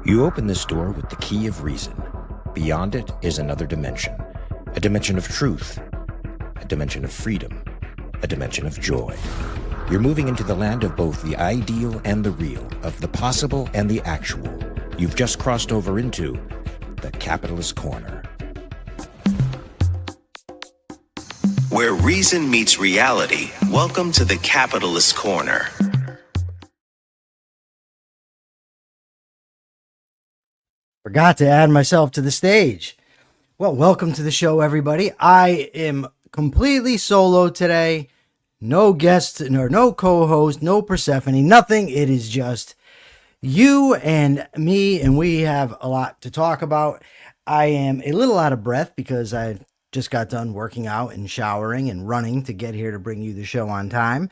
You open this door with the key of reason. Beyond it is another dimension, a dimension of truth, a dimension of freedom, a dimension of joy. You're moving into the land of both the ideal and the real, of the possible and the actual. You've just crossed over into the capitalist corner. Where reason meets reality, welcome to the capitalist corner. Forgot to add myself to the stage. Well, welcome to the show, everybody. I am completely solo today. No guests, no co-host, no Persephone, nothing. It is just you and me, and we have a lot to talk about. I am a little out of breath because I just got done working out and showering and running to get here to bring you the show on time.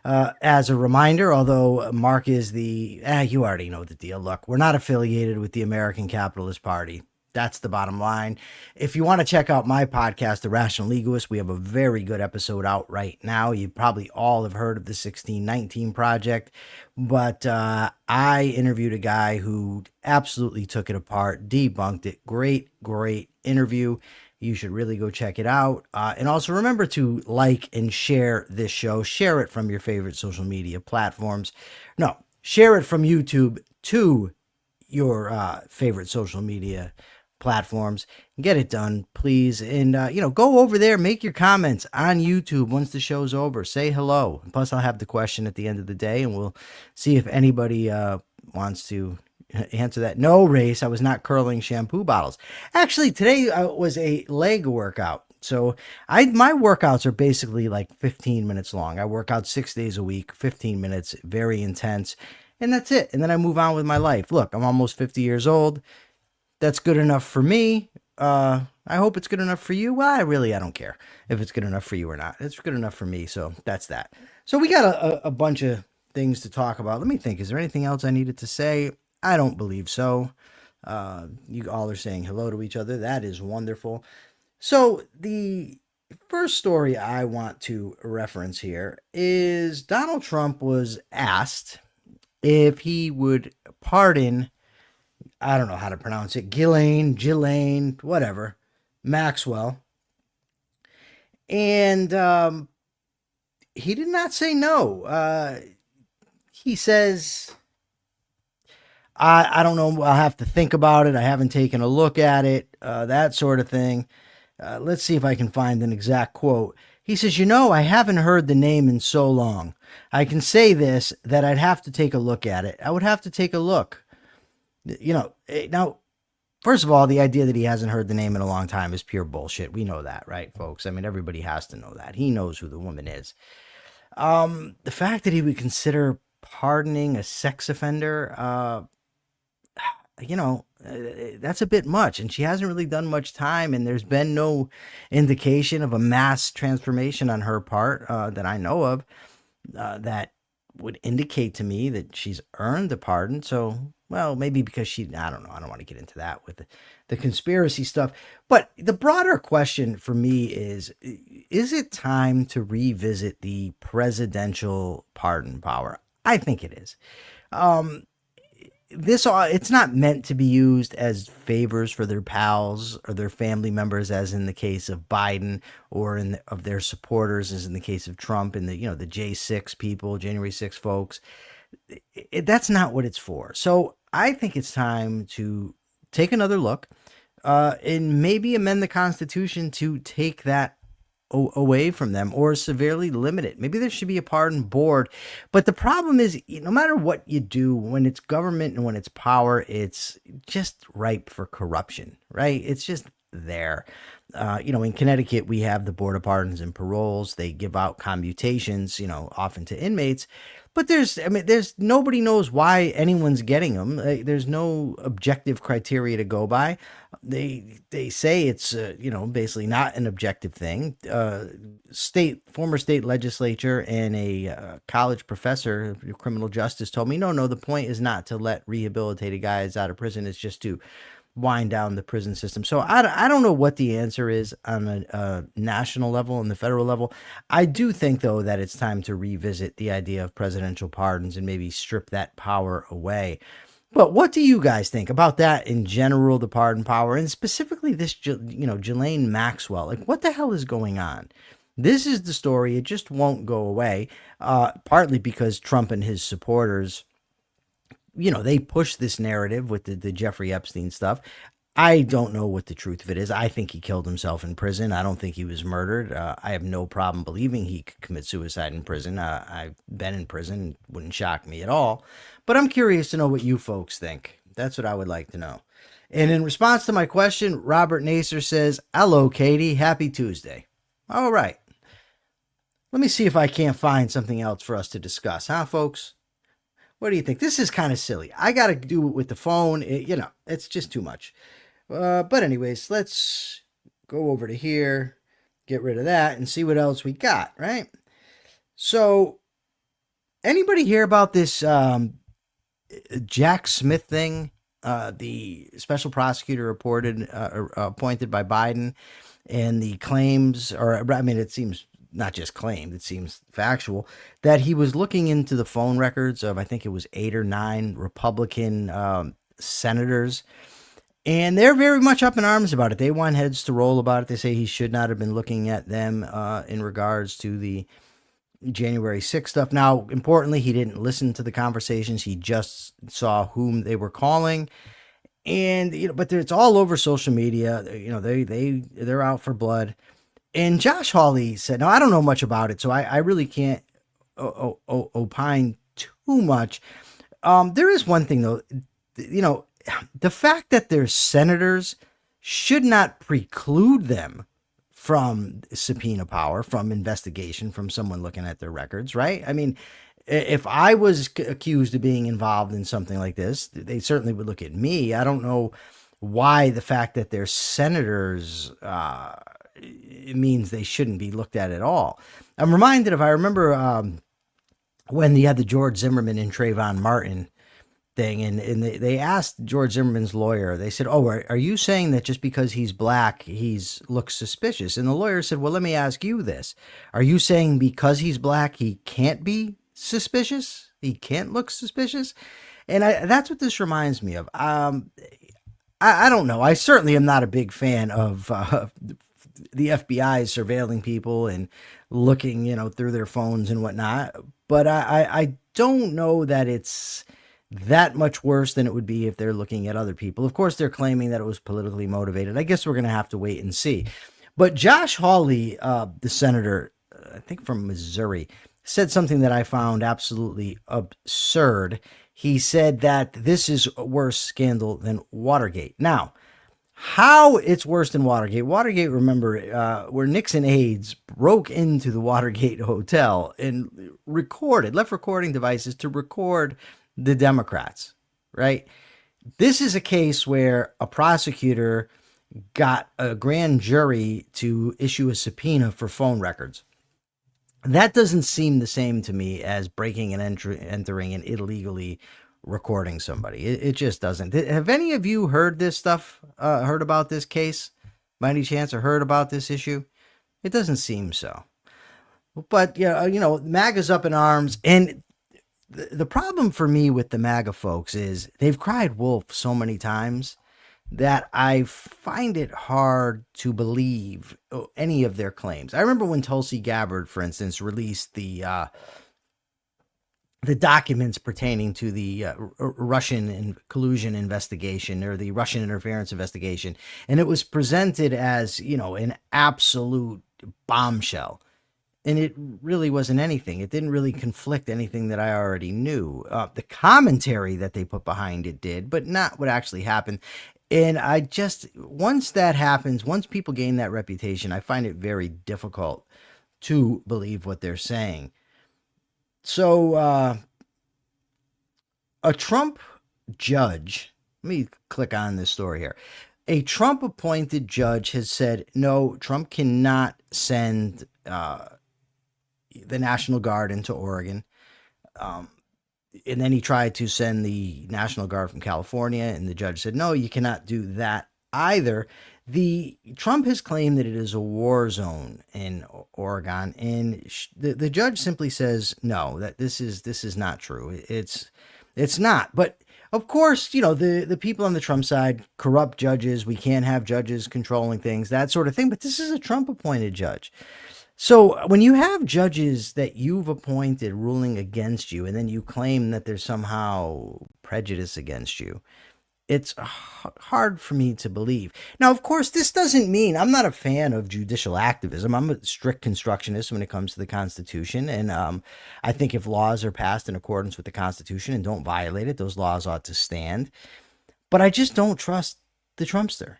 As a reminder, although Mark is you already know the deal. Look, we're not affiliated with the American Capitalist Party. That's the bottom line. If you want to check out my podcast, The Rational Linguist, we have a very good episode out right now. You probably all have heard of the 1619 Project, but I interviewed a guy who absolutely took it apart, debunked it. Great interview. You should really go check it out. And also remember to like and share this show. Share it from your favorite social media platforms. No, share it from YouTube to your favorite social media platforms. Get it done, please. And, go over there, make your comments on YouTube once the show's over. Say hello. Plus, I'll have the question at the end of the day, and we'll see if anybody wants to answer that. No, Race, I was not curling shampoo bottles. Actually, today was a leg workout. So my workouts are basically like 15 minutes long. I work out 6 days a week, 15 minutes, very intense. And that's it. And then I move on with my life. Look, I'm almost 50 years old. That's good enough for me. I hope it's good enough for you. Well, I don't care if it's good enough for you or not. It's good enough for me. So that's that. So we got a bunch of things to talk about. Let me think. Is there anything else I needed to say? I don't believe so. You all are saying hello to each other. That is wonderful. So the first story I want to reference here is Donald Trump was asked if he would pardon, I don't know how to pronounce it, Ghislaine, whatever, Maxwell. And he did not say no. He says, I don't know. I'll have to think about it. I haven't taken a look at it, that sort of thing. Let's see if I can find an exact quote. He says, I haven't heard the name in so long. I can say this, that I'd have to take a look at it. I would have to take a look. Now, first of all, the idea that he hasn't heard the name in a long time is pure bullshit. We know that, right, folks? I mean, everybody has to know that. He knows who the woman is. The fact that he would consider pardoning a sex offender, that's a bit much, and she hasn't really done much time, and there's been no indication of a mass transformation on her part that I know of that would indicate to me that she's earned a pardon. So, well, maybe because I don't know. I don't want to get into that with the conspiracy stuff. But the broader question for me is it time to revisit the presidential pardon power? I think it is. It's not meant to be used as favors for their pals or their family members, as in the case of Biden, or of their supporters, as in the case of Trump and the J6 people, January 6 folks. That's not what it's for. So I think it's time to take another look and maybe amend the Constitution to take that away from them or severely limit it. Maybe there should be a pardon board. But the problem is, no matter what you do, when it's government and when it's power, it's just ripe for corruption, right? It's just there. In Connecticut, we have the Board of Pardons and Paroles. They give out commutations, often to inmates. But there's nobody knows why anyone's getting them. There's no objective criteria to go by. They say it's basically not an objective thing. Former state legislature and a college professor of criminal justice told me, no, the point is not to let rehabilitated guys out of prison. It's just to wind down the prison system. So I don't know what the answer is on a national level and the federal level. I do think, though, that it's time to revisit the idea of presidential pardons and maybe strip that power away. But what do you guys think about that in general, the pardon power, and specifically this, Ghislaine Maxwell? Like, what the hell is going on? This is the story. It just won't go away, partly because Trump and his supporters, they push this narrative with the Jeffrey Epstein stuff. I don't know what the truth of it is. I think he killed himself in prison. I don't think he was murdered. I have no problem believing he could commit suicide in prison. I've been in prison. It wouldn't shock me at all. But I'm curious to know what you folks think. That's what I would like to know. And in response to my question, Robert Naser says, hello, Katie. Happy Tuesday. All right. Let me see if I can't find something else for us to discuss, huh, folks? What do you think? This is kind of silly. I got to do it with the phone. It's just too much. But anyways, let's go over to here, get rid of that, and see what else we got, right? So, anybody hear about this Jack Smith thing? The special prosecutor appointed by Biden, and the claims, it seems not just claimed, it seems factual, that he was looking into the phone records of, I think it was 8 or 9 Republican senators. And they're very much up in arms about it. They want heads to roll about it. They say he should not have been looking at them in regards to the January 6th stuff. Now, importantly, he didn't listen to the conversations. He just saw whom they were calling. And, but it's all over social media. They're out for blood. And Josh Hawley said, now, I don't know much about it, so I really can't opine too much. There is one thing, though, the fact that they're senators should not preclude them from subpoena power, from investigation, from someone looking at their records, right? I mean, if I was accused of being involved in something like this, they certainly would look at me. I don't know why the fact that they're senators it means they shouldn't be looked at all. I'm reminded I remember when they had the George Zimmerman and Trayvon Martin thing, and they asked George Zimmerman's lawyer, they said, oh, are you saying that just because he's black, looks suspicious? And the lawyer said, well, let me ask you this. Are you saying because he's black, he can't be suspicious? He can't look suspicious? And that's what this reminds me of. I don't know. I certainly am not a big fan of the FBI surveilling people and looking, through their phones and whatnot. But I don't know that it's that much worse than it would be if they're looking at other people. Of course, they're claiming that it was politically motivated. I guess we're going to have to wait and see. But Josh Hawley, the senator, I think from Missouri, said something that I found absolutely absurd. He said that this is a worse scandal than Watergate. Now, how it's worse than Watergate? Watergate, remember, where Nixon aides broke into the Watergate hotel and left recording devices to record the Democrats, right? This is a case where a prosecutor got a grand jury to issue a subpoena for phone records. That doesn't seem the same to me as breaking and entering and illegally recording somebody. It just doesn't. Have any of you heard this stuff, heard about this case by any chance, or heard about this issue? It doesn't seem so. But, MAGA's up in arms. And the problem for me with the MAGA folks is they've cried wolf so many times that I find it hard to believe any of their claims. I remember when Tulsi Gabbard, for instance, released the documents pertaining to the Russian collusion investigation, or the Russian interference investigation, and it was presented as, an absolute bombshell. And it really wasn't anything. It didn't really conflict anything that I already knew. The commentary that they put behind it did, but not what actually happened. And once that happens, once people gain that reputation, I find it very difficult to believe what they're saying. So a Trump judge, let me click on this story here. A Trump appointed judge has said, no, Trump cannot send the National Guard into Oregon. And then he tried to send the National Guard from California, and the judge said, no, you cannot do that either. Trump has claimed that it is a war zone in Oregon, and the judge simply says, no, that this is not true. It's not. But of course, the people on the Trump side, corrupt judges, we can't have judges controlling things, that sort of thing. But this is a Trump appointed judge. So when you have judges that you've appointed ruling against you, and then you claim that there's somehow prejudice against you, it's hard for me to believe. Now, of course, this doesn't mean I'm not a fan of judicial activism. I'm a strict constructionist when it comes to the Constitution. And I think if laws are passed in accordance with the Constitution and don't violate it, those laws ought to stand. But I just don't trust the Trumpster,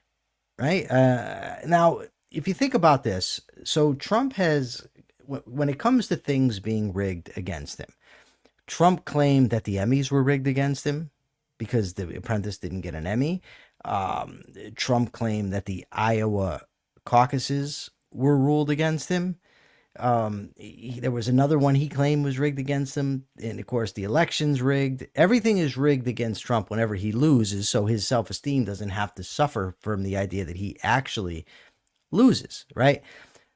right? Now, if you think about this, so Trump has, when it comes to things being rigged against him, Trump claimed that the Emmys were rigged against him because The Apprentice didn't get an Emmy. Trump claimed that the Iowa caucuses were ruled against him. There was another one he claimed was rigged against him. And of course, the election's rigged. Everything is rigged against Trump whenever he loses, so his self-esteem doesn't have to suffer from the idea that he actually loses, right?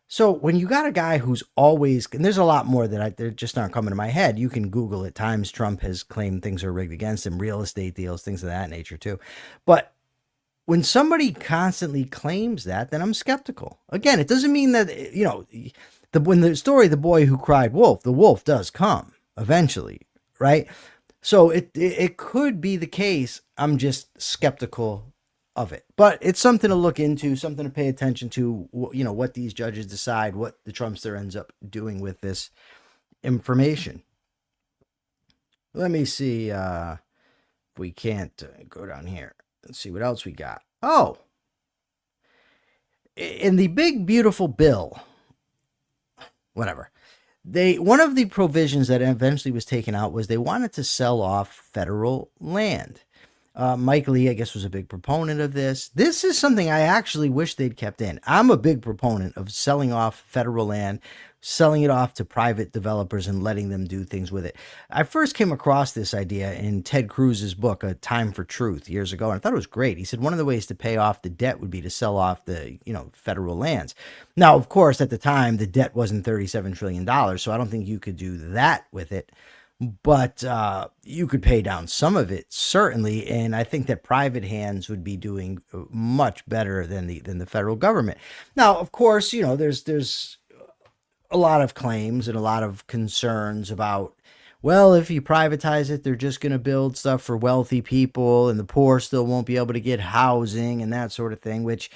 So when you got a guy who's always, and there's a lot more that they just aren't coming to my head. You can Google it. Times Trump has claimed things are rigged against him, real estate deals, things of that nature too. But when somebody constantly claims that, then I'm skeptical. Again, it doesn't mean that, when the story, The Boy Who Cried Wolf, the wolf does come eventually, right? So it could be the case. I'm just skeptical of it, but it's something to look into, something to pay attention to, what these judges decide, what the Trumpster ends up doing with this information. Let me see if we can't go down here. Let's see what else we got. Oh, in the big, beautiful bill, whatever, one of the provisions that eventually was taken out was they wanted to sell off federal land. Mike Lee, I guess, was a big proponent of this. This is something I actually wish they'd kept in. I'm a big proponent of selling off federal land, selling it off to private developers and letting them do things with it. I first came across this idea in Ted Cruz's book, A Time for Truth, years ago, and I thought it was great. He said one of the ways to pay off the debt would be to sell off the, federal lands. Now, of course, at the time, the debt wasn't $37 trillion, so I don't think you could do that with it. But you could pay down some of it, certainly, and I think that private hands would be doing much better than the federal government. Now, of course, there's a lot of claims and a lot of concerns about, well, if you privatize it, they're just going to build stuff for wealthy people, and the poor still won't be able to get housing and that sort of thing, which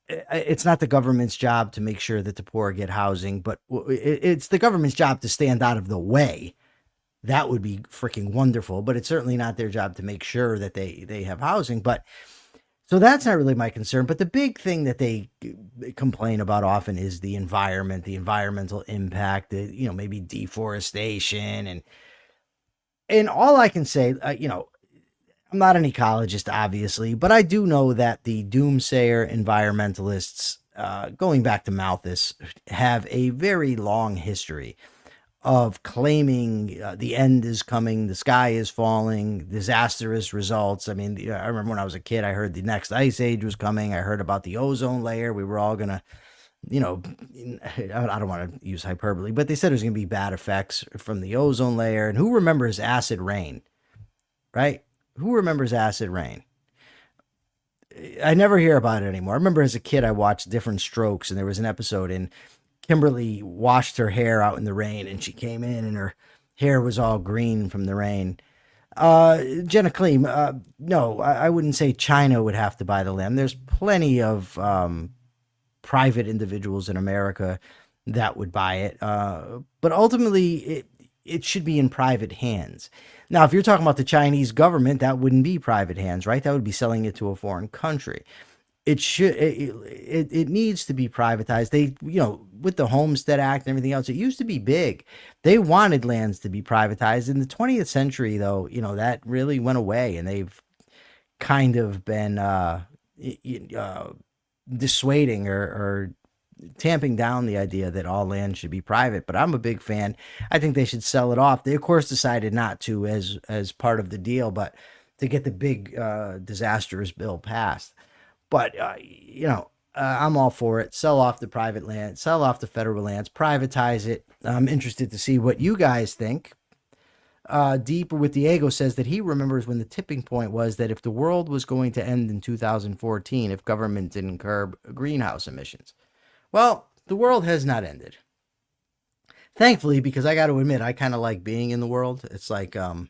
it's not the government's job to make sure that the poor get housing, but it's the government's job to stand out of the way. That would be freaking wonderful, but it's certainly not their job to make sure that they have housing. But so that's not really my concern. But the big thing that they complain about often is the environment, the environmental impact, maybe deforestation. And all I can say, I'm not an ecologist, obviously, but I do know that the doomsayer environmentalists, going back to Malthus, have a very long history of claiming the end is coming, the sky is falling, disastrous results. I mean, I remember when I was a kid, I heard the next ice age was coming. I heard about the ozone layer. We were all going to, I don't want to use hyperbole, but they said there's going to be bad effects from the ozone layer. And who remembers acid rain, right? Who remembers acid rain? I never hear about it anymore. I remember as a kid, I watched Different Strokes, and there was an episode in Kimberly washed her hair out in the rain, and she came in and her hair was all green from the rain. Jenna Kleem, no, I wouldn't say China would have to buy the land. There's plenty of private individuals in America that would buy it. But ultimately, it should be in private hands. Now, if you're talking about the Chinese government, that wouldn't be private hands, right? That would be selling it to a foreign country. It needs to be privatized. They, with the Homestead Act and everything else, it used to be big. They wanted lands to be privatized. In the 20th century, though, that really went away, and they've kind of been dissuading or tamping down the idea that all land should be private. But I'm a big fan. I think they should sell it off. They, of course, decided not to as part of the deal, but to get the big disastrous bill passed. But, I'm all for it. Sell off the private land, sell off the federal lands, privatize it. I'm interested to see what you guys think. Deeper with Diego says that he remembers when the tipping point was that if the world was going to end in 2014, if government didn't curb greenhouse emissions. Well, the world has not ended. Thankfully, because I got to admit, I kind of like being in the world. It's like, out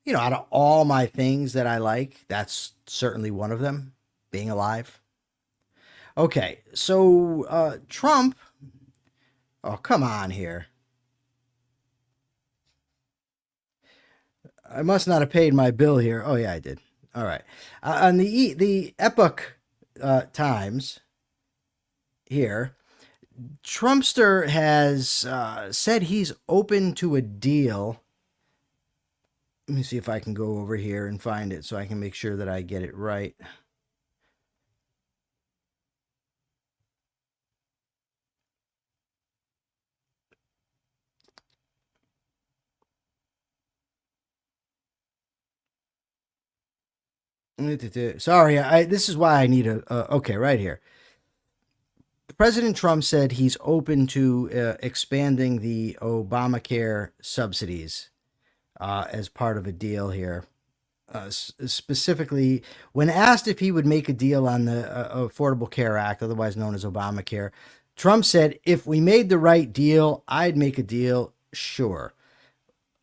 of all my things that I like, that's certainly one of them, being alive. Okay, so Trump, oh, come on here. I must not have paid my bill here. Oh, yeah, I did. All right. On the Epoch Times here, Trumpster has said he's open to a deal. Let me see if I can go over here and find it so I can make sure that I get it right. Sorry, this is why I need okay, right here. President Trump said he's open to expanding the Obamacare subsidies as part of a deal here. Specifically, when asked if he would make a deal on the Affordable Care Act, otherwise known as Obamacare, Trump said, if we made the right deal, I'd make a deal, sure.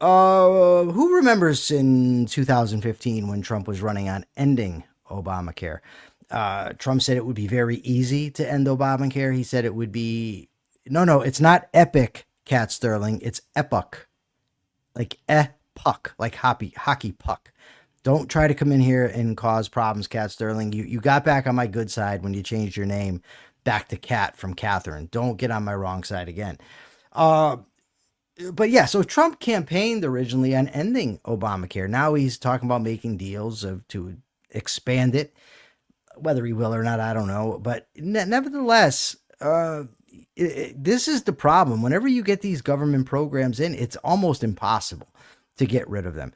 Who remembers in 2015 when Trump was running on ending Obamacare? Trump said it would be very easy to end Obamacare. He said it would be, no, it's not epic, Cat Sterling. It's epoch, like puck, like hockey puck. Don't try to come in here and cause problems, Cat Sterling. You got back on my good side when you changed your name back to Cat from Catherine. Don't get on my wrong side again. But yeah, so Trump campaigned originally on ending Obamacare. Now he's talking about making deals to expand it. Whether he will or not, I don't know. But nevertheless, this is the problem. Whenever you get these government programs in, it's almost impossible to get rid of them.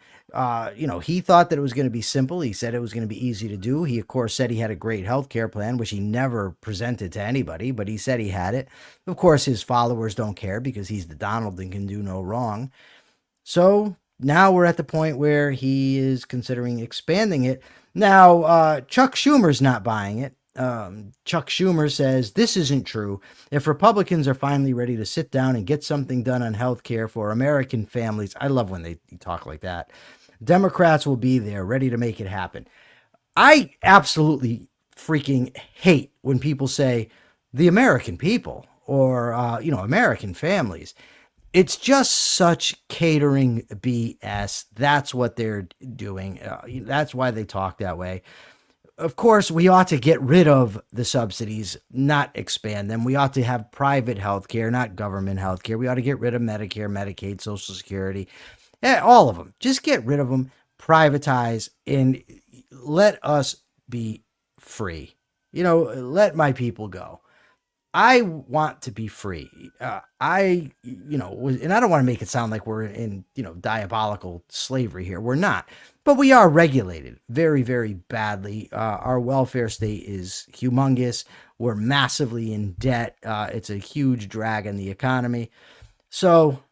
He thought that it was going to be simple. He said it was going to be easy to do. He, of course, said he had a great health care plan, which he never presented to anybody, but he said he had it. Of course, his followers don't care because he's the Donald and can do no wrong. So now we're at the point where he is considering expanding it. Now, Chuck Schumer's not buying it. Chuck Schumer says this isn't true. If Republicans are finally ready to sit down and get something done on health care for American families, I love when they talk like that, Democrats will be there ready to make it happen. I absolutely freaking hate when people say the American people or, American families. It's just such catering BS. That's what they're doing. That's why they talk that way. Of course, we ought to get rid of the subsidies, not expand them. We ought to have private health care, not government health care. We ought to get rid of Medicare, Medicaid, Social Security, all of them. Just get rid of them, privatize, and let us be free. Let my people go. I want to be free. And I don't want to make it sound like we're in, diabolical slavery here. We're not, but we are regulated very, very badly. Our welfare state is humongous. We're massively in debt. It's a huge drag on the economy. So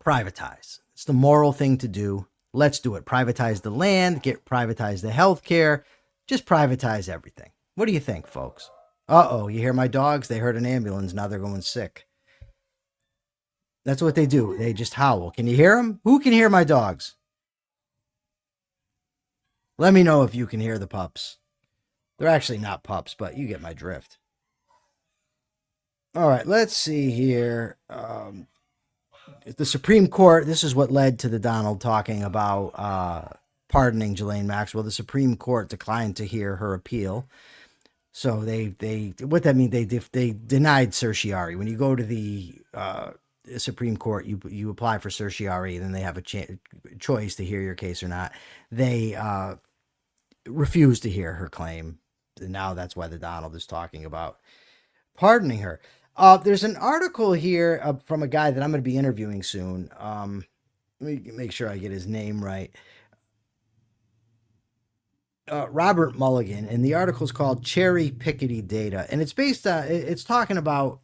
privatize. It's the moral thing to do. Let's do it. Privatize the land, privatize the healthcare, just privatize everything. What do you think, folks? Uh-oh, you hear my dogs? They heard an ambulance. Now they're going sick. That's what they do. They just howl. Can you hear them? Who can hear my dogs? Let me know if you can hear the pups. They're actually not pups, but you get my drift. All right, let's see here. The Supreme Court, this is what led to the Donald talking about pardoning Ghislaine Maxwell. The Supreme Court declined to hear her appeal. So they what that means, they denied certiorari. When you go to the Supreme Court, you apply for certiorari, and then they have a choice to hear your case or not. They refused to hear her claim. And now that's why the Donald is talking about pardoning her. There's an article here from a guy that I'm going to be interviewing soon. Let me make sure I get his name right. Robert Mulligan, and the article is called Cherry Pickety Data, and it's based on, it's talking about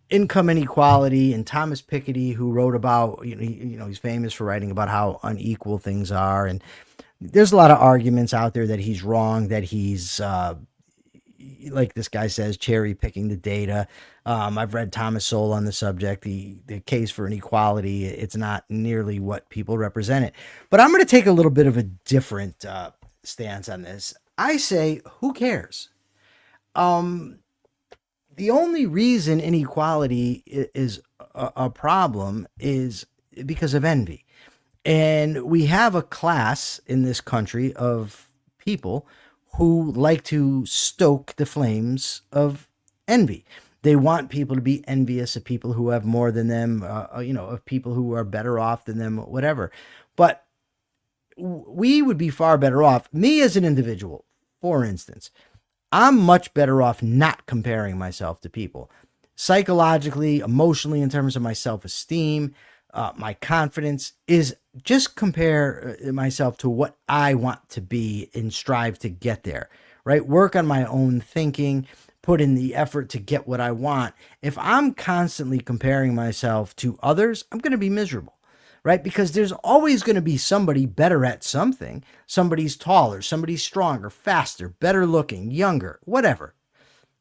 income inequality, and Thomas Piketty, who wrote about, he's famous for writing about how unequal things are. And there's a lot of arguments out there that he's wrong, that he's, like this guy says, cherry picking the data. I've read Thomas Sowell on the subject. The case for inequality, it's not nearly what people represent it. But I'm going to take a little bit of a different stance on this. I say, who cares? The only reason inequality is a problem is because of envy. And we have a class in this country of people who like to stoke the flames of envy. They want people to be envious of people who have more than them, of people who are better off than them, whatever. But we would be far better off. Me as an individual, for instance, I'm much better off not comparing myself to people. Psychologically, emotionally, in terms of my self-esteem, my confidence is just compare myself to what I want to be and strive to get there, right? Work on my own thinking, put in the effort to get what I want. If I'm constantly comparing myself to others, I'm going to be miserable, right? Because there's always going to be somebody better at something. Somebody's taller, somebody's stronger, faster, better looking, younger, whatever.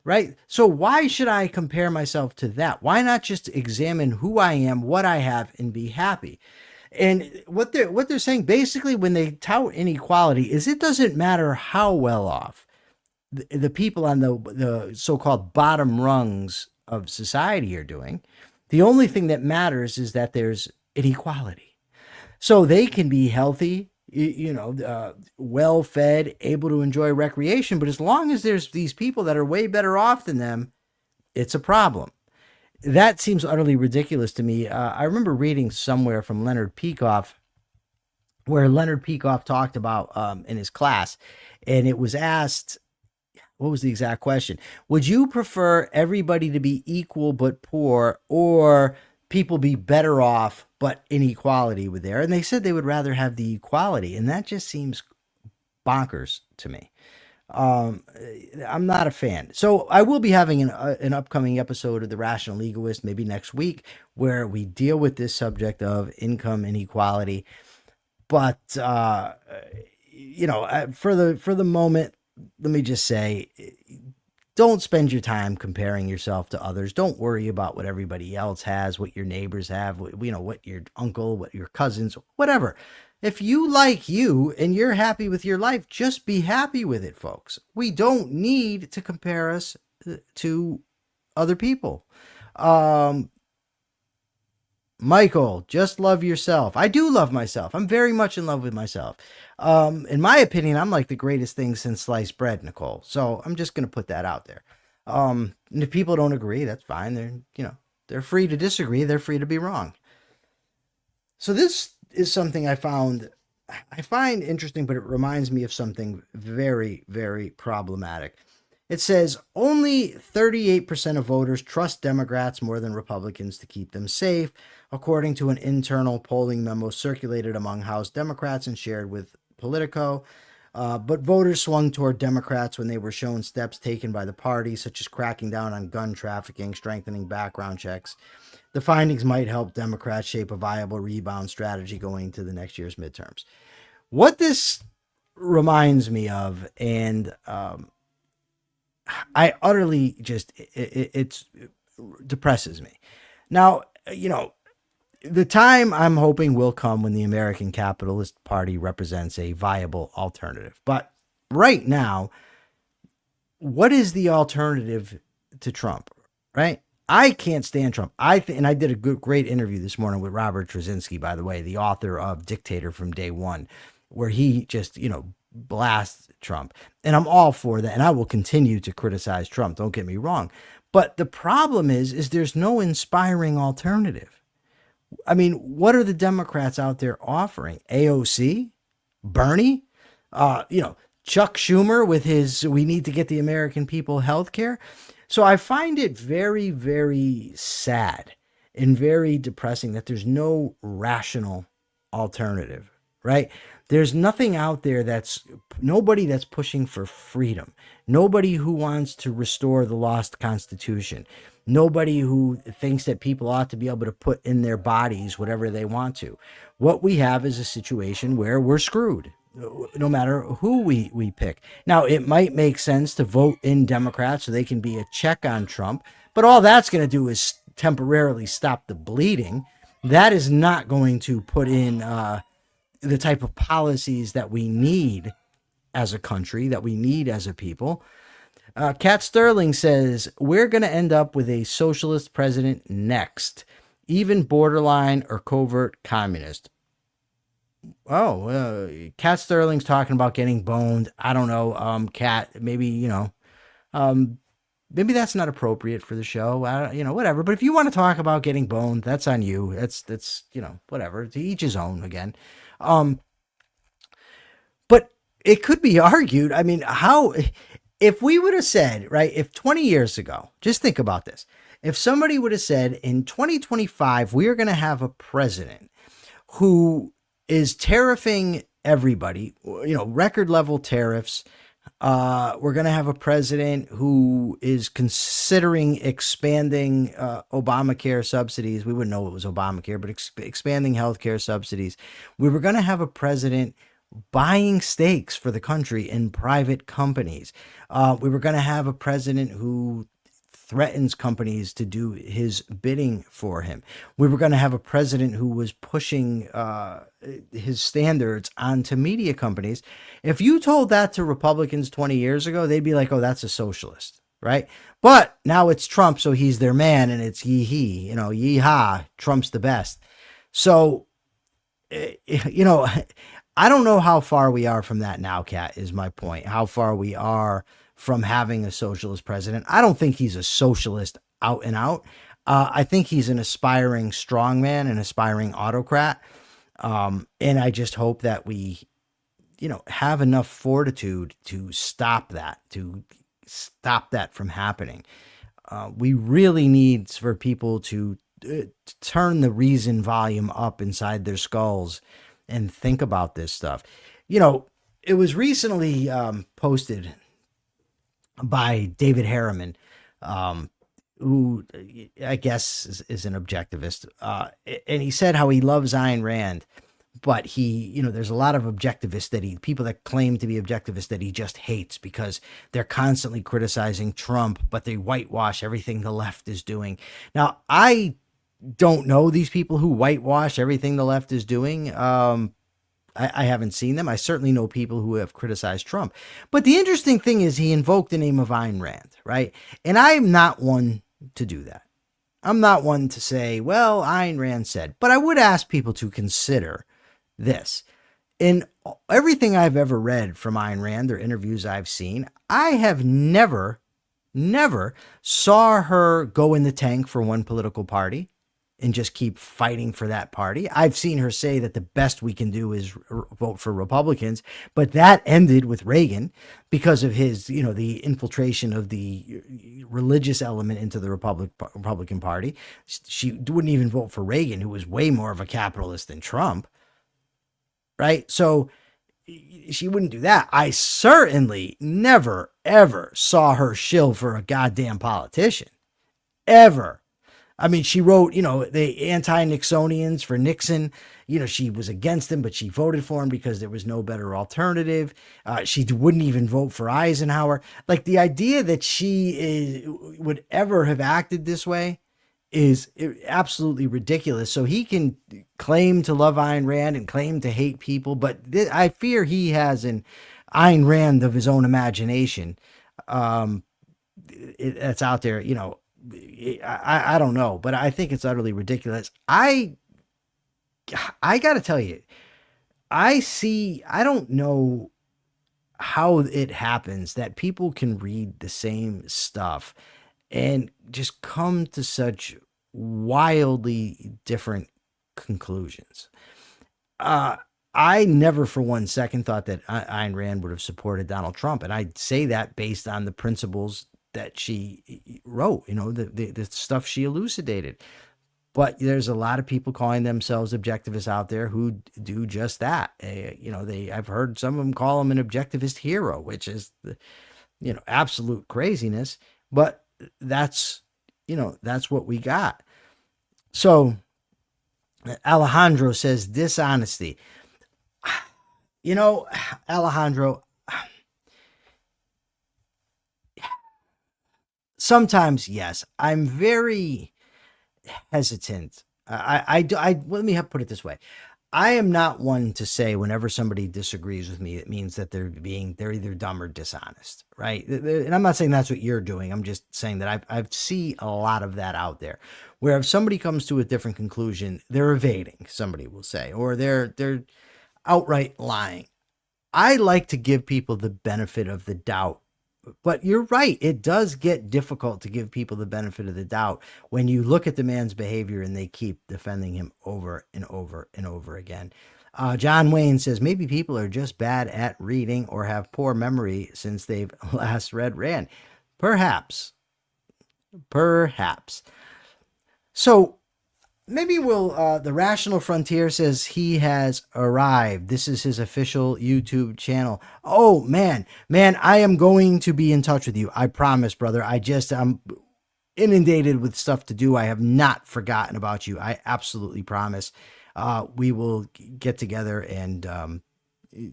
Right? So why should I compare myself to that? Why not just examine who I am, what I have, and be happy? And what they're saying basically when they tout inequality is it doesn't matter how well off the people on the so-called bottom rungs of society are doing. The only thing that matters is that there's inequality. So they can be healthy, well-fed, able to enjoy recreation. But as long as there's these people that are way better off than them, it's a problem. That seems utterly ridiculous to me. I remember reading somewhere from Leonard Peikoff, where Leonard Peikoff talked about in his class, and it was asked, what was the exact question? Would you prefer everybody to be equal but poor, or people be better off but inequality with there? And they said they would rather have the equality, and that just seems bonkers to me. I'm not a fan. So I will be having an upcoming episode of The Rational Egoist, maybe next week, where we deal with this subject of income inequality. But for the moment, let me just say, don't spend your time comparing yourself to others. Don't worry about what everybody else has, what your neighbors have, what your uncle, what your cousins, whatever. If you like you and you're happy with your life, just be happy with it, folks. We don't need to compare us to other people. Michael, just love yourself. I do love myself. I'm very much in love with myself. In my opinion, I'm like the greatest thing since sliced bread, Nicole. So I'm just going to put that out there. And if people don't agree, that's fine. They're free to disagree. They're free to be wrong. So this is something I find interesting, but it reminds me of something very, very problematic. It says only 38% of voters trust Democrats more than Republicans to keep them safe, according to an internal polling memo circulated among House Democrats and shared with Politico. But voters swung toward Democrats when they were shown steps taken by the party, such as cracking down on gun trafficking, strengthening background checks. The findings might help Democrats shape a viable rebound strategy going into the next year's midterms. What this reminds me of, and I utterly just, it depresses me. Now, the time I'm hoping will come when the American Capitalist Party represents a viable alternative. But right now, what is the alternative to Trump, right? I can't stand Trump. And I did a great interview this morning with Robert Trzynski, by the way, the author of Dictator from Day One, where he just, blasts Trump. And I'm all for that. And I will continue to criticize Trump. Don't get me wrong. But the problem is there's no inspiring alternative. I mean, what are the Democrats out there offering? AOC? Bernie? Chuck Schumer with his, we need to get the American people health care. So I find it very, very sad and very depressing that there's no rational alternative, right? There's nothing out there nobody that's pushing for freedom. Nobody who wants to restore the lost Constitution. Nobody who thinks that people ought to be able to put in their bodies whatever they want to. What we have is a situation where we're screwed, no matter who we pick. Now, it might make sense to vote in Democrats so they can be a check on Trump, but all that's going to do is temporarily stop the bleeding. That is not going to put in the type of policies that we need as a country, that we need as a people. Kat Sterling says, we're going to end up with a socialist president next, even borderline or covert communist. Oh, Kat Sterling's talking about getting boned. I don't know, Kat, maybe, maybe that's not appropriate for the show. Whatever. But if you want to talk about getting boned, that's on you. That's whatever. To each his own again. But it could be argued. I mean, if we would have said, right, if 20 years ago, just think about this. If somebody would have said in 2025, we are going to have a president who is tariffing everybody, record level tariffs. We're going to have a president who is considering expanding Obamacare subsidies. We wouldn't know it was Obamacare, but expanding healthcare subsidies. We were going to have a president buying stakes for the country in private companies. We were going to have a president who threatens companies to do his bidding for him. We were going to have a president who was pushing his standards onto media companies. If you told that to Republicans 20 years ago, they'd be like, oh, that's a socialist, right? But now it's Trump, so he's their man, and it's yee-hee, yee-haw, Trump's the best. So, I don't know how far we are from that now, Kat, is my point. How far we are from having a socialist president. I don't think he's a socialist out and out. I think he's an aspiring strongman, an aspiring autocrat. And I just hope that we, have enough fortitude to stop that from happening. We really need for people to turn the reason volume up inside their skulls and think about this stuff. It was recently posted by David Harriman, who I guess is an objectivist. And he said how he loves Ayn Rand, but there's a lot of objectivists people that claim to be objectivists that he just hates because they're constantly criticizing Trump, but they whitewash everything the left is doing. Now, I don't know these people who whitewash everything the left is doing. I haven't seen them. I certainly know people who have criticized Trump. But the interesting thing is he invoked the name of Ayn Rand, right? And I'm not one to do that. I'm not one to say, well, Ayn Rand said. But I would ask people to consider this. In everything I've ever read from Ayn Rand or interviews I've seen, I have never saw her go in the tank for one political party and just keep fighting for that party. I've seen her say that the best we can do is vote for Republicans, but that ended with Reagan because of his, the infiltration of the religious element into the Republican Party. She wouldn't even vote for Reagan, who was way more of a capitalist than Trump, right? So she wouldn't do that. I certainly never, ever saw her shill for a goddamn politician, ever. I mean, she wrote, the anti-Nixonians for Nixon. She was against him, but she voted for him because there was no better alternative. She wouldn't even vote for Eisenhower. Like, the idea that she would ever have acted this way is absolutely ridiculous. So he can claim to love Ayn Rand and claim to hate people, but I fear he has an Ayn Rand of his own imagination that's out there, I don't know, but I think it's utterly ridiculous. I got to tell you, I don't know how it happens that people can read the same stuff and just come to such wildly different conclusions. I never for 1 second thought that Ayn Rand would have supported Donald Trump. And I'd say that based on the principles that she wrote, the stuff she elucidated. But there's a lot of people calling themselves objectivists out there who do just that. I've heard some of them call him an objectivist hero, which is, absolute craziness. But that's what we got. So Alejandro says dishonesty. Alejandro, sometimes, yes, I'm very hesitant. Let me put it this way. I am not one to say whenever somebody disagrees with me, it means that they're either dumb or dishonest, right? And I'm not saying that's what you're doing. I'm just saying that I see a lot of that out there, where if somebody comes to a different conclusion, they're evading, somebody will say, or they're outright lying. I like to give people the benefit of the doubt. But you're right. It does get difficult to give people the benefit of the doubt when you look at the man's behavior and they keep defending him over and over and over again. John Wayne says maybe people are just bad at reading or have poor memory since they've last read Rand. Perhaps. So maybe the Rational Frontier says he has arrived. This is his official YouTube channel. Oh, man, I am going to be in touch with you. I promise, brother. I'm inundated with stuff to do. I have not forgotten about you. I absolutely promise. We will get together and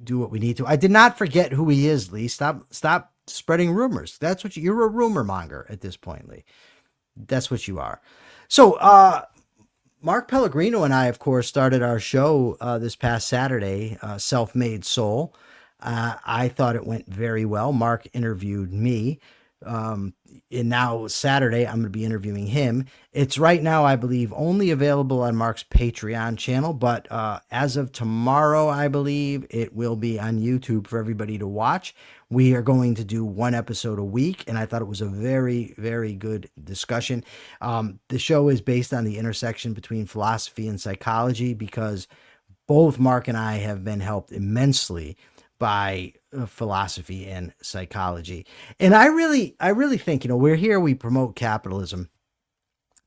do what we need to. I did not forget who he is, Lee. Stop spreading rumors. That's what you're a rumor monger at this point, Lee. That's what you are. So, Mark Pellegrino and I, of course, started our show this past Saturday, Self-Made Soul. I thought it went very well. Mark interviewed me. And now Saturday, I'm going to be interviewing him. It's right now, I believe, only available on Mark's Patreon channel. But as of tomorrow, I believe it will be on YouTube for everybody to watch. We are going to do one episode a week, and I thought it was a very, very good discussion. The show is based on the intersection between philosophy and psychology, because both Mark and I have been helped immensely by philosophy and psychology. And I really think, we're here, we promote capitalism,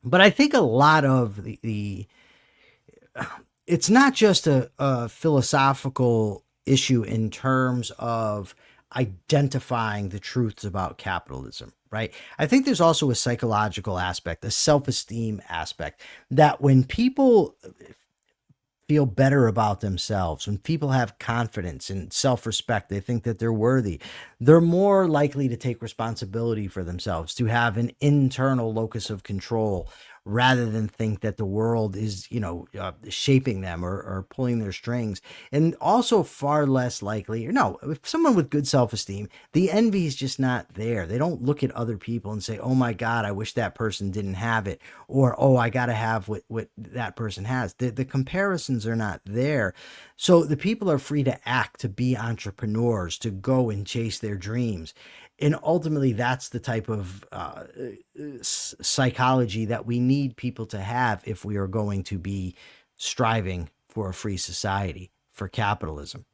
but I think a lot of it's not just a philosophical issue in terms of identifying the truths about capitalism, right? I think there's also a psychological aspect, a self-esteem aspect, that when people feel better about themselves, when people have confidence and self-respect, they think that they're worthy, they're more likely to take responsibility for themselves, to have an internal locus of control, rather than think that the world is, shaping them or pulling their strings. And also far less likely, if someone with good self-esteem, the envy is just not there. They don't look at other people and say, oh my God, I wish that person didn't have it. Or, oh, I got to have what that person has. The comparisons are not there. So the people are free to act, to be entrepreneurs, to go and chase their dreams. And ultimately, that's the type of psychology that we need people to have if we are going to be striving for a free society, for capitalism.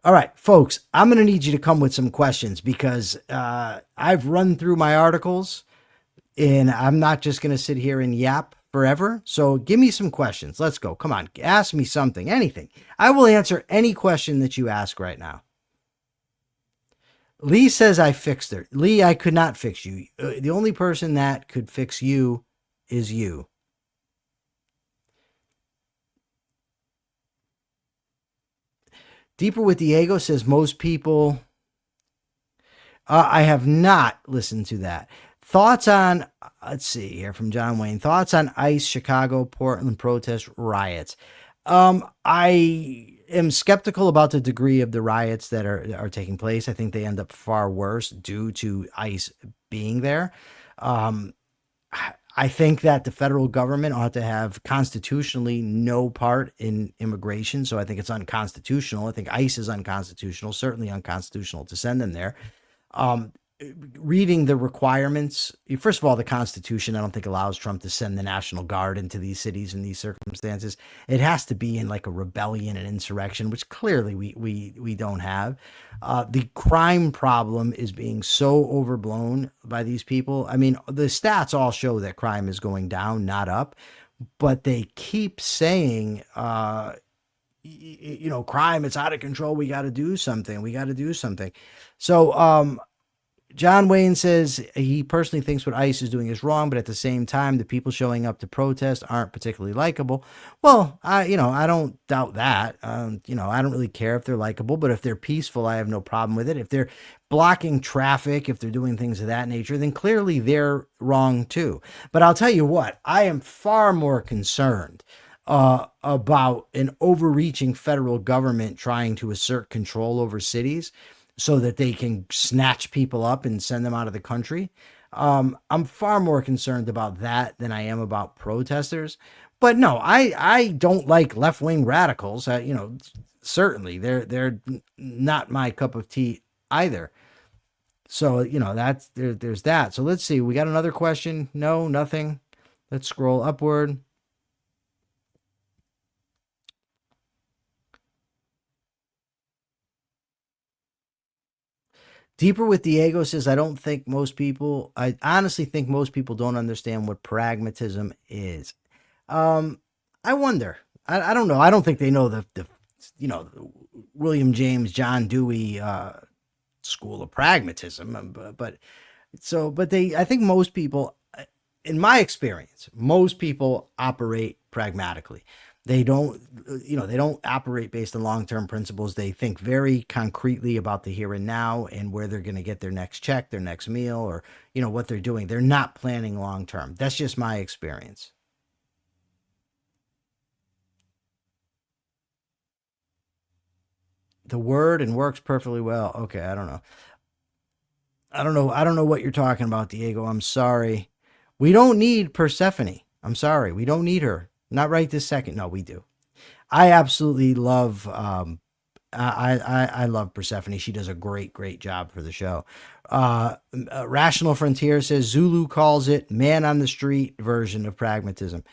All right, folks, I'm going to need you to come with some questions, because I've run through my articles, and I'm not just going to sit here and yap forever. So give me some questions. Let's go. Come on. Ask me something, anything. I will answer any question that you ask right now. Lee says I fixed her. Lee, I could not fix you. The only person that could fix you is you. Deeper with Diego says most people. I have not listened to that. Thoughts on, let's see here from John Wayne. Thoughts on ICE, Chicago, Portland protest riots. I am skeptical about the degree of the riots that are taking place. I think they end up far worse due to ICE being there. I think that the federal government ought to have constitutionally no part in immigration. So I think it's unconstitutional. I think ICE is unconstitutional, certainly unconstitutional to send them there. Reading the requirements, first of all, the Constitution, I don't think allows Trump to send the National Guard into these cities in these circumstances. It has to be in like a rebellion and insurrection, which clearly we don't have. The crime problem is being so overblown by these people. I mean, the stats all show that crime is going down, not up. but they keep saying, crime, it's out of control. We got to do something. We got to do something. So, John Wayne says he personally thinks what ICE is doing is wrong, but at the same time, the people showing up to protest aren't particularly likable. Well, I don't doubt that. I don't really care if they're likable, but if they're peaceful, I have no problem with it. If they're blocking traffic, if they're doing things of that nature, then clearly they're wrong too. But I'll tell you what, I am far more concerned about an overreaching federal government trying to assert control over cities so that they can snatch people up and send them out of the country. I'm far more concerned about that than I am about protesters. But no, I don't like left-wing radicals. Certainly they're not my cup of tea either. So, there's that. So let's see. We got another question. No, nothing. Let's scroll upward. Deeper with Diego says, I honestly think most people don't understand what pragmatism is. I wonder. I don't know. I don't think they know the William James, John Dewey school of pragmatism. I think most people, in my experience, most people operate pragmatically. They don't operate based on long-term principles. They think very concretely about the here and now and where they're going to get their next check, their next meal, or, what they're doing. They're not planning long-term. That's just my experience. The word and works perfectly well. Okay, I don't know. I don't know what you're talking about, Diego. I'm sorry. We don't need Persephone. I'm sorry. We don't need her. Not right this second. No, we do. I absolutely love I love Persephone. She does a great job for the show. Rational Frontier says Zulu calls it man on the street version of pragmatism.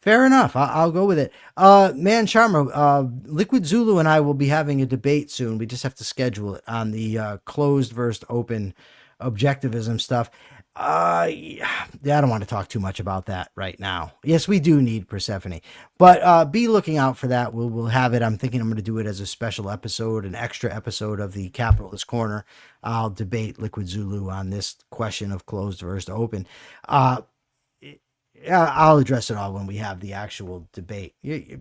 Fair enough. I'll go with it. Man Sharma, Liquid Zulu and I will be having a debate soon. We just have to schedule it on the closed versus open objectivism stuff. Yeah, I don't want to talk too much about that right now. Yes, we do need Persephone, but be looking out for that. We'll have it. I'm thinking I'm going to do it as a special episode, an extra episode of the Capitalist Corner. I'll debate Liquid Zulu on this question of closed versus open. I'll address it all when we have the actual debate. You're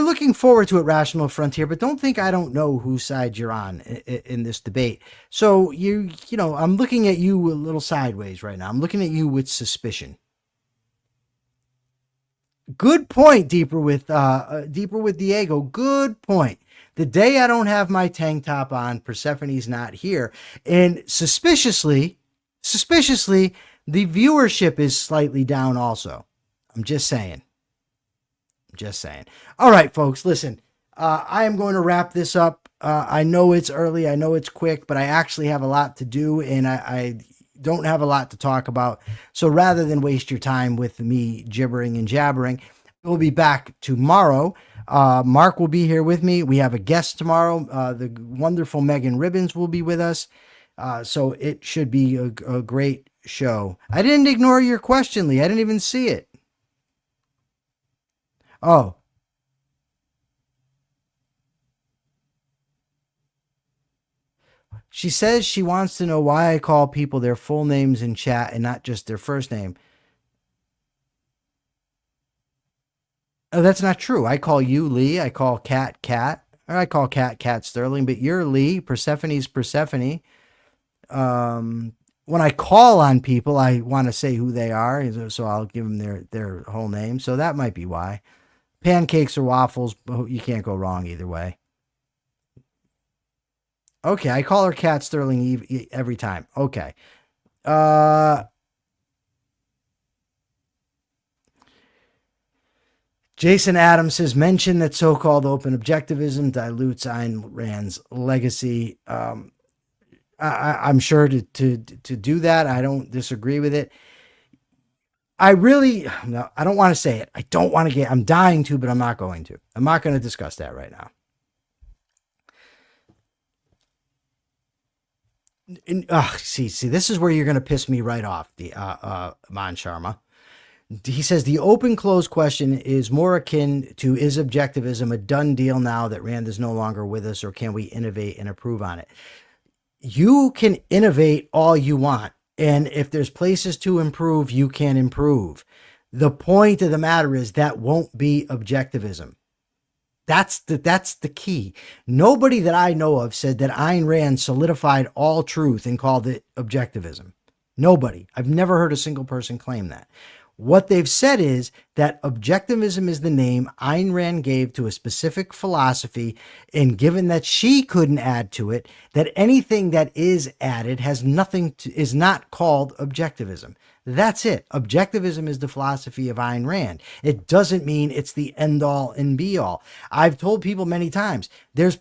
looking forward to it, Rational Frontier, but don't think I don't know whose side you're on in this debate. So I'm looking at you a little sideways right now. I'm looking at you with suspicion. Good point, deeper with Diego. Good point. The day I don't have my tank top on, Persephone's not here, and suspiciously, the viewership is slightly down. Also, I'm just saying. All right, folks, listen, I am going to wrap this up. I know it's early. I know it's quick, but I actually have a lot to do and I don't have a lot to talk about. So rather than waste your time with me gibbering and jabbering, we'll be back tomorrow. Mark will be here with me. We have a guest tomorrow. The wonderful Megan Ribbons will be with us. So it should be a great show. I didn't ignore your question, Lee. I didn't even see it. Oh, she says she wants to know why I call people their full names in chat and not just their first name. Oh, that's not true. I call you Lee. I call Cat, or I call Cat Sterling, but you're Lee. Persephone's Persephone. When I call on people, I want to say who they are, so I'll give them their whole name. So that might be why. Pancakes or waffles, you can't go wrong either way. Okay, I call her Cat Sterling every time. Okay. Jason Adams says, mention that so-called open objectivism dilutes Ayn Rand's legacy. I'm sure to do that. I don't disagree with it. I don't want to say it. I don't want to I'm dying to, but I'm not going to. I'm not going to discuss that right now. See, this is where you're going to piss me right off, the Man Sharma. He says the open-close question is more akin to, is objectivism a done deal now that Rand is no longer with us, or can we innovate and improve on it? You can innovate all you want. And if there's places to improve, you can improve. The point of the matter is that won't be objectivism. That's the key. Nobody that I know of said that Ayn Rand solidified all truth and called it objectivism. Nobody. I've never heard a single person claim that. What they've said is that objectivism is the name Ayn Rand gave to a specific philosophy, and given that she couldn't add to it, that anything that is added is not called objectivism. That's it. Objectivism is the philosophy of Ayn Rand. It doesn't mean it's the end all and be all. I've told people many times, there's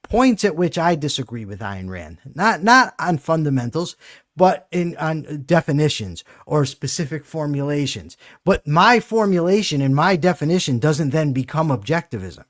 points at which I disagree with Ayn Rand, not on fundamentals, but on definitions or specific formulations. But my formulation and my definition doesn't then become objectivism.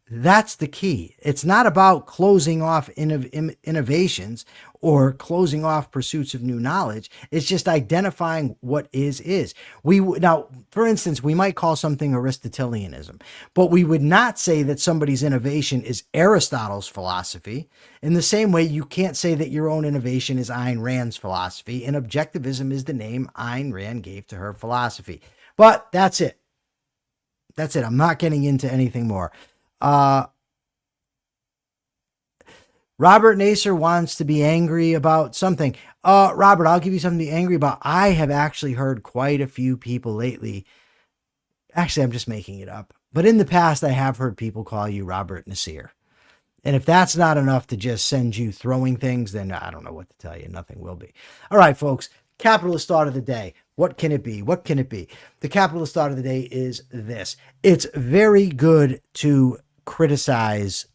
That's the key. It's not about closing off innovations or closing off pursuits of new knowledge. It's just identifying what is. Now, for instance, we might call something Aristotelianism, but we would not say that somebody's innovation is Aristotle's philosophy. In the same way, you can't say that your own innovation is Ayn Rand's philosophy, and objectivism is the name Ayn Rand gave to her philosophy. But that's it. That's it. I'm not getting into anything more. Robert Naser wants to be angry about something. Robert, I'll give you something to be angry about. I have actually heard quite a few people lately. Actually, I'm just making it up. But in the past, I have heard people call you Robert Nasir. And if that's not enough to just send you throwing things, then I don't know what to tell you. Nothing will be. All right, folks. Capitalist thought of the day. What can it be? What can it be? The capitalist thought of the day is this. It's very good to criticize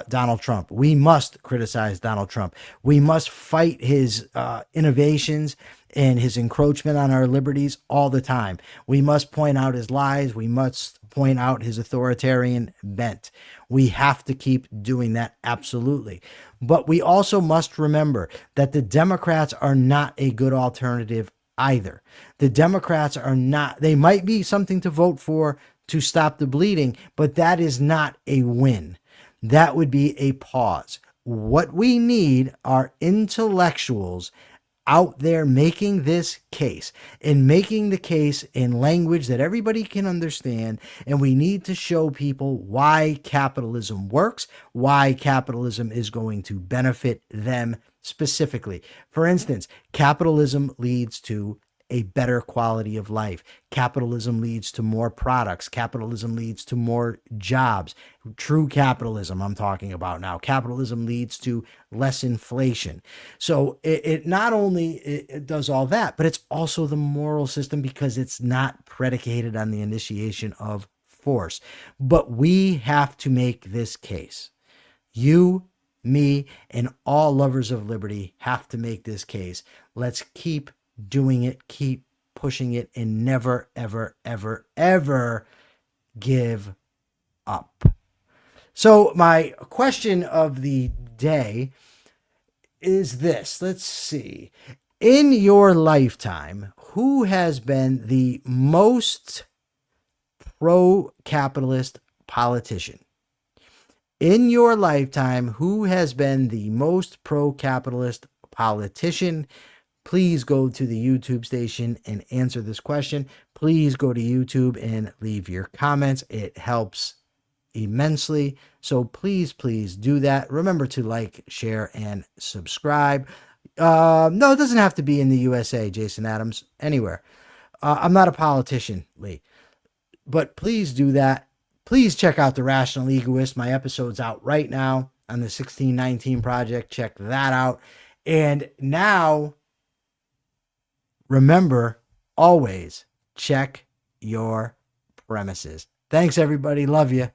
Donald Trump. We must criticize Donald Trump. We must fight his innovations and his encroachment on our liberties all the time. We must point out his lies. We must point out his authoritarian bent. We have to keep doing that, absolutely. But we also must remember that the Democrats are not a good alternative either. The Democrats are not, they might be something to vote for to stop the bleeding, but that is not a win. That would be a pause. What we need are intellectuals out there making this case, and making the case in language that everybody can understand. And we need to show people why capitalism works, why capitalism is going to benefit them specifically. For instance, capitalism leads to a better quality of life. Capitalism leads to more products. Capitalism leads to more jobs. True capitalism I'm talking about now. Capitalism leads to less inflation. So it not only it does all that, but it's also the moral system, because it's not predicated on the initiation of force. But we have to make this case. You, me, and all lovers of liberty have to make this case. Let's keep doing it, keep pushing it, and never, ever, ever, ever give up. So my question of the day is this. Let's see. In your lifetime, who has been the most pro-capitalist politician? In your lifetime, who has been the most pro-capitalist politician? Please go to the YouTube station and answer this question. Please go to YouTube and leave your comments. It helps immensely. So please, please do that. Remember to like, share, and subscribe. No, it doesn't have to be in the USA, Jason Adams. Anywhere. I'm not a politician, Lee. But please do that. Please check out The Rational Egoist. My episode's out right now on the 1619 Project. Check that out. And now, remember, always check your premises. Thanks, everybody. Love you.